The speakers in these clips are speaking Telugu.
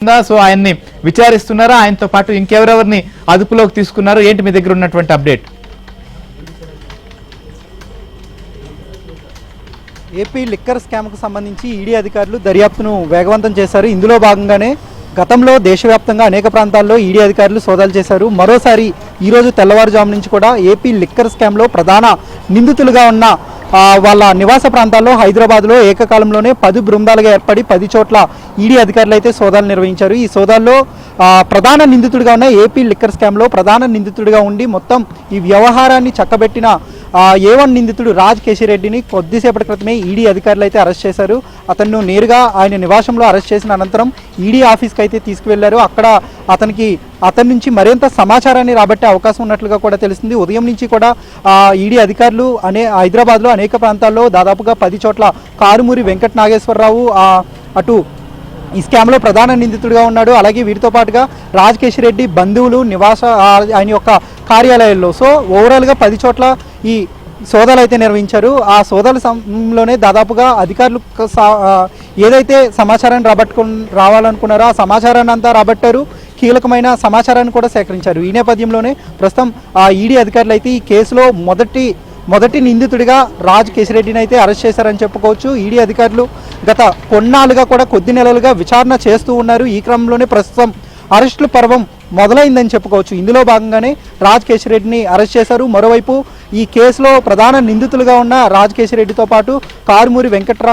సో ఆయన్ని విచారిస్తున్నారా, ఆయనతో పాటు ఇంకెవరెవరిని అదుపులోకి తీసుకున్నారు, ఏంటి మీ దగ్గర ఉన్నటువంటి అప్డేట్? ఏపీ లిక్కర్ స్కామ్కు సంబంధించి ఈడీ అధికారులు దర్యాప్తును వేగవంతం చేశారు. ఇందులో భాగంగానే గతంలో దేశవ్యాప్తంగా అనేక ప్రాంతాల్లో ఈడీ అధికారులు సోదాలు చేశారు. మరోసారి ఈరోజు తెల్లవారుజాము నుంచి కూడా ఏపీ లిక్కర్ స్కామ్లో ప్రధాన నిందితులుగా ఉన్న వాళ్ళ నివాస ప్రాంతాల్లో హైదరాబాద్లో ఏకకాలంలోనే 10 బృందాలుగా ఏర్పడి 10 చోట్ల ఈడీ అధికారులు అయితే సోదాలు నిర్వహించారు. ఈ సోదాల్లో ప్రధాన నిందితుడిగా ఉన్న ఏపీ లిక్కర్ స్కామ్లో ప్రధాన నిందితుడిగా ఉండి మొత్తం ఈ వ్యవహారాన్ని చక్కబెట్టిన A1 నిందితుడు రాజ్ కేశిరెడ్డిని కొద్దిసేపటి క్రితమే ఈడీ అధికారులు అయితే అరెస్ట్ చేశారు. అతను నేరుగా ఆయన నివాసంలో అరెస్ట్ చేసిన అనంతరం ఈడీ ఆఫీస్కి అయితే తీసుకువెళ్లారు. అక్కడ అతని నుంచి మరింత సమాచారాన్ని రాబట్టే అవకాశం ఉన్నట్లుగా కూడా తెలిసింది. ఉదయం నుంచి కూడా ఈడీ అధికారులు హైదరాబాద్లో అనేక ప్రాంతాల్లో దాదాపుగా 10 చోట్ల కారుమూరి వెంకట నాగేశ్వరరావు అటు ఈ స్కామ్లో ప్రధాన నిందితుడిగా ఉన్నాడు. అలాగే వీరితో పాటుగా రాజ్ కేశిరెడ్డి బంధువులు ఆయన యొక్క కార్యాలయాల్లో సో ఓవరాల్గా 10 చోట్ల ఈ సోదాలు అయితే నిర్వహించారు. ఆ సోదాల సమయంలోనే దాదాపుగా అధికారులు ఏదైతే సమాచారాన్ని రావాలనుకున్నారో ఆ సమాచారాన్ని అంతా రాబట్టారు. కీలకమైన సమాచారాన్ని కూడా సేకరించారు. ఈ నేపథ్యంలోనే ప్రస్తుతం ఈడీ అధికారులు అయితే ఈ కేసులో మొదటి నిందితుడిగా రాజ్ కేశిరెడ్డిని అయితే అరెస్ట్ చేశారని చెప్పుకోవచ్చు. ఈడీ అధికారులు గత కొన్నాళ్ళుగా కూడా కొద్ది నెలలుగా విచారణ చేస్తూ ఉన్నారు. ఈ క్రమంలోనే ప్రస్తుతం అరెస్టుల పర్వం మొదలైందని చెప్పుకోవచ్చు. ఇందులో భాగంగానే రాజ్ కేశిరెడ్డిని అరెస్ట్ చేశారు. మరోవైపు ఈ కేసులో ప్రధాన నిందితులుగా ఉన్న రాజ్ కేశిరెడ్డితో పాటు కారుమూరి వెంకట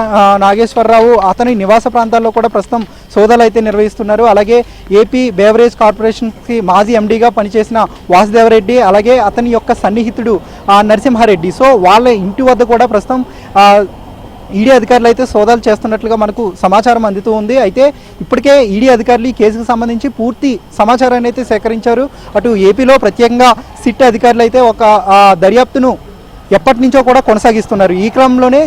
నాగేశ్వరరావు అతని నివాస ప్రాంతాల్లో కూడా ప్రస్తుతం సోదాలు అయితే నిర్వహిస్తున్నారు. అలాగే ఏపీ బేవరేజ్ కార్పొరేషన్కి మాజీ ఎండీగా పనిచేసిన వాసుదేవరెడ్డి, అలాగే అతని యొక్క సన్నిహితుడు నరసింహారెడ్డి, సో వాళ్ళ ఇంటి వద్ద కూడా ప్రస్తుతం ఈడీ అధికారులు అయితే సోదాలు చేస్తున్నట్లుగా మనకు సమాచారం అందుతూ ఉంది. అయితే ఇప్పటికే ఈడీ అధికారులు ఈ కేసుకు సంబంధించి పూర్తి సమాచారాన్ని అయితే సేకరించారు. అటు ఏపీలో ప్రత్యేకంగా సిట్ అధికారులు అయితే ఒక దర్యాప్తును ఎప్పటి నుంచో కూడా కొనసాగిస్తున్నారు. ఈ క్రమంలోనే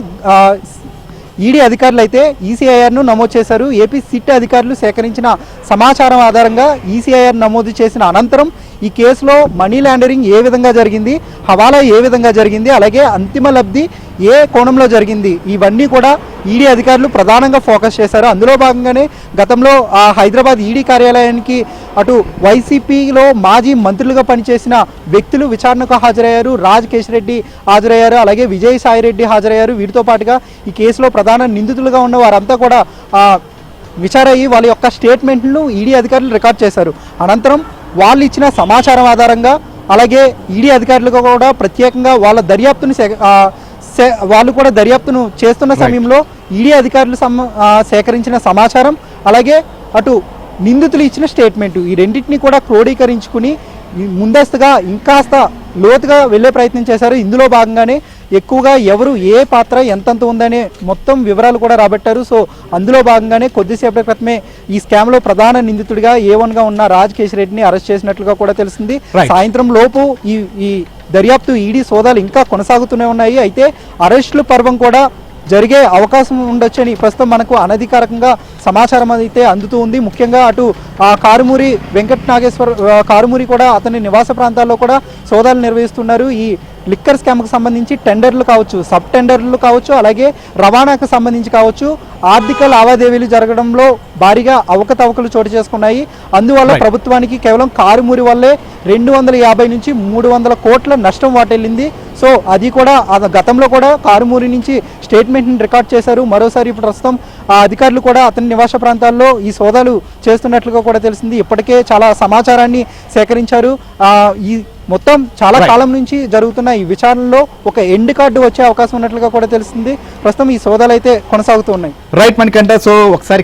ఈడీ అధికారులు అయితే ఈసీఐఆర్ను నమోదు చేశారు. ఏపీ సిట్ అధికారులు సేకరించిన సమాచారం ఆధారంగా ఈసీఐఆర్ నమోదు చేసిన అనంతరం ఈ కేసులో మనీ లాండరింగ్ ఏ విధంగా జరిగింది, హవాలా ఏ విధంగా జరిగింది, అలాగే అంతిమ లబ్ధి ఏ కోణంలో జరిగింది, ఇవన్నీ కూడా ఈడీ అధికారులు ప్రధానంగా ఫోకస్ చేశారు. అందులో భాగంగానే గతంలో హైదరాబాద్ ఈడీ కార్యాలయానికి అటు వైసీపీలో మాజీ మంత్రులుగా పనిచేసిన వ్యక్తులు విచారణకు హాజరయ్యారు. రాజ్ కేశిరెడ్డి హాజరయ్యారు, అలాగే విజయసాయిరెడ్డి హాజరయ్యారు. వీరితో పాటుగా ఈ కేసులో ప్రధాన నిందితులుగా ఉన్న వారంతా కూడా విచారయ్యి వాళ్ళ యొక్క స్టేట్మెంట్ను ఈడీ అధికారులు రికార్డ్ చేశారు. అనంతరం వాళ్ళు ఇచ్చిన సమాచారం ఆధారంగా అలాగే ఈడీ అధికారులుగా కూడా ప్రత్యేకంగా వాళ్ళ దర్యాప్తును వాళ్ళు కూడా దర్యాప్తును చేస్తున్న సమయంలో ఈడీ అధికారులు సేకరించిన సమాచారం అలాగే అటు నిందితులు ఇచ్చిన స్టేట్మెంట్ ఈ రెండింటినీ కూడా క్రోడీకరించుకుని ముందస్తుగా ఇంకాస్త లోతుగా వెళ్ళే ప్రయత్నం చేశారు. ఇందులో భాగంగానే ఎక్కువగా ఎవరు ఏ పాత్ర ఎంతంత ఉందనే మొత్తం వివరాలు కూడా రాబట్టారు. సో అందులో భాగంగానే కొద్దిసేపటి క్రితమే ఈ స్కామ్లో ప్రధాన నిందితుడిగా A1గా ఉన్న రాజ్ కేశిరెడ్డిని అరెస్ట్ చేసినట్లుగా కూడా తెలిసింది. సాయంత్రం లోపు ఈ దర్యాప్తు ఈడీ సోదాలు ఇంకా కొనసాగుతూనే ఉన్నాయి. అయితే అరెస్టుల పర్వం కూడా జరిగే అవకాశం ఉండొచ్చని ప్రస్తుతం మనకు అనధికారికంగా సమాచారం అయితే అందుతూ ఉంది. ముఖ్యంగా అటు కారుమూరి వెంకట కారుమూరి కూడా అతని నివాస ప్రాంతాల్లో కూడా సోదాలు నిర్వహిస్తున్నారు. ఈ లిక్కర్ స్కామ్కి సంబంధించి టెండర్లు కావచ్చు, సబ్ టెండర్లు కావచ్చు, అలాగే రవాణాకు సంబంధించి కావచ్చు ఆర్థిక లావాదేవీలు జరగడంలో భారీగా అవకతవకలు చోటు చేసుకున్నాయి. అందువల్ల ప్రభుత్వానికి కేవలం కారుమూరి వల్లే 250 నుంచి 300 కోట్ల నష్టం వాటిల్లింది. సో అది కూడా గతంలో కూడా కారుమూరి నుంచి స్టేట్మెంట్ని రికార్డ్ చేశారు. మరోసారి ఇప్పుడు ప్రస్తుతం అధికారులు కూడా అతని నివాస ప్రాంతాల్లో ఈ సోదాలు చేస్తున్నట్లుగా కూడా తెలిసింది. ఇప్పటికే చాలా సమాచారాన్ని సేకరించారు. ఈ మొత్తం చాలా కాలం నుంచి జరుగుతున్న ఈ విచారణలో ఒక ఎండ్ కార్డు వచ్చే అవకాశం ఉన్నట్లుగా కూడా తెలిసింది. ప్రస్తుతం ఈ సోదాలు అయితే కొనసాగుతూ ఉన్నాయి. రైట్ మణికంఠ, సో ఒకసారి